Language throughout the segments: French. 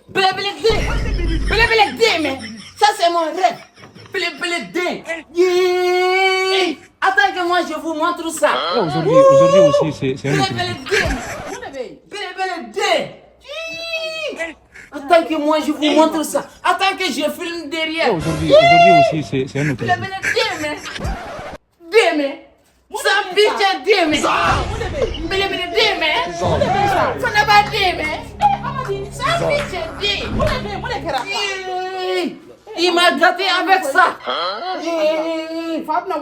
Blé, mais ça c'est mon rêve. Blé. Yeah. Attends que moi je vous montre ça. Aujourd'hui aussi, c'est un autre. Blé. Attends que moi je vous montre ça. Attends que je filme derrière. Aujourd'hui aussi, c'est un autre. Blé. Sans pitié, Deme. Blé. Fana ba Deme. Sans pitié, Deme. Il m'a gâté avec ça.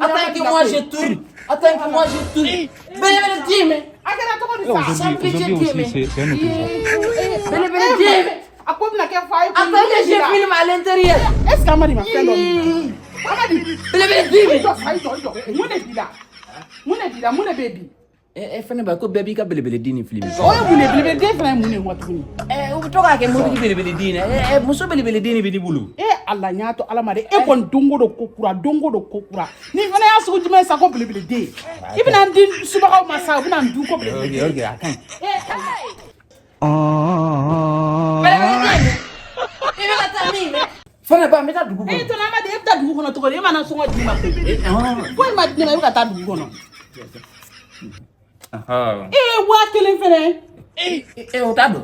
Attends que moi je tourne. Blé, Deme. Sans pitié, Aujourd'hui aussi, c'est un autre. Deme. Attends que je filme à l'intérieur. Est-ce que Amadi m'a fait l'homme? Blé, Deme. Mon baby. Fana ba ko baby ka belebele dini film. Oh, mon bébé, frère, mon watuni. U toka ke mo bi belebele dini. Muso belebele dini bi ni bulu. Allah nyato Allah made e kon dongo do kokura. Ni fana ya sugu jima sa ko belebele de. Ibina ndi subaka masa ibina ndu ko belebele. Okay, akan. Ibe ka tani. Fana ba meta dugu ko. To na ma de e ta dugu kono to ko e mana so ngodi ma ko. Ko ma dina e ka ta dugu kono. Wa kelen fene. Otado.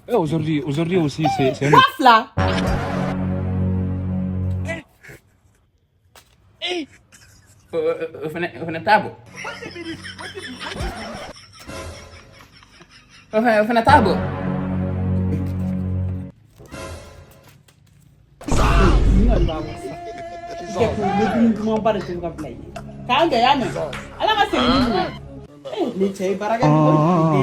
Aujourd'hui aussi, c'est un autre. Pafla. Fana tabo. Fana tabo. Mo bare to ka play. Ka ga ya me. Ala ma se ni. Ni che baraga ko ni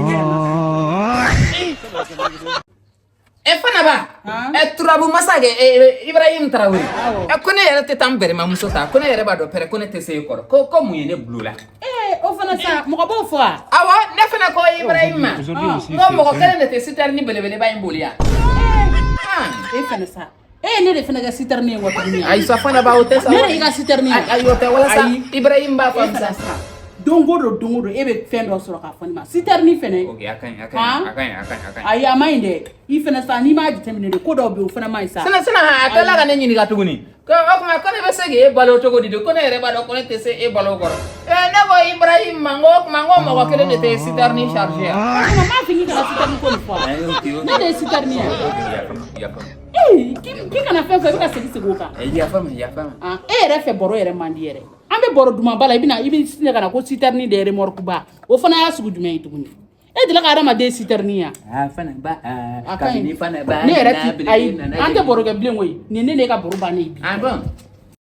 Fana ba. Turabu masage Ibrahim Traoré. Ko ne yɛrɛ tɛ tan bɛrɛ ma muso ta. Ko ne yɛrɛ b'a dɔn pɛrɛ ko ne tɛ se kɔrɔ. Ko mun ye ne bulu la. O fana sa mo bo fo a. Awa ne fana ko Ibrahim ma. Ngo mɔgɔ kelen de tɛ sitɛri ni belebeleba in boli ya. E fana sa. Ne de fana ka sitɛrni wa tuguni. Ayi sa fana ba o tɛ sa. Ne de ka sitɛrni. Ayi o tɛ walasa Ibrahim b'a fɔ sa. Dongo do e be fɛn dɔ sɔrɔ ka fɔ ni ma sitɛrni fɛnɛ. Okay, akan. Ayi a ma ɲi dɛ. I fana sa n'i m'a jateminɛ de ko dɔw be o fana ma ɲi sa. Sina a kɛla ka ne ɲininka tuguni. Ko o kuma ko ne bɛ se k'e balo cogo di de ko ne yɛrɛ b'a dɔn ko ne tɛ se e balo kɔrɔ. Ne ko Ibrahim ma n ko mɔgɔ kelen de tɛ sitɛrni chargé ya. M'a fɔ k'i kana sitɛrni ko nin fɔ. Ne de ye sitɛrni ye. K'i kana fɛn fɛn i bɛ ka segin o kan. Yafa ma. E yɛrɛ fɛ baro yɛrɛ man di yɛrɛ. An bɛ baro dumanba la i bɛ sinɛ ka na ko sitɛrni de remorque ba. O fana y'a sugu jumɛn ye tuguni? E deli ka adamaden sitɛrni ya? Fana ba. Kabini fana ba. Ne yɛrɛ ti ayi an tɛ baro kɛ bilen koyi. Nin ne ka baro bannen ye bi. Bon.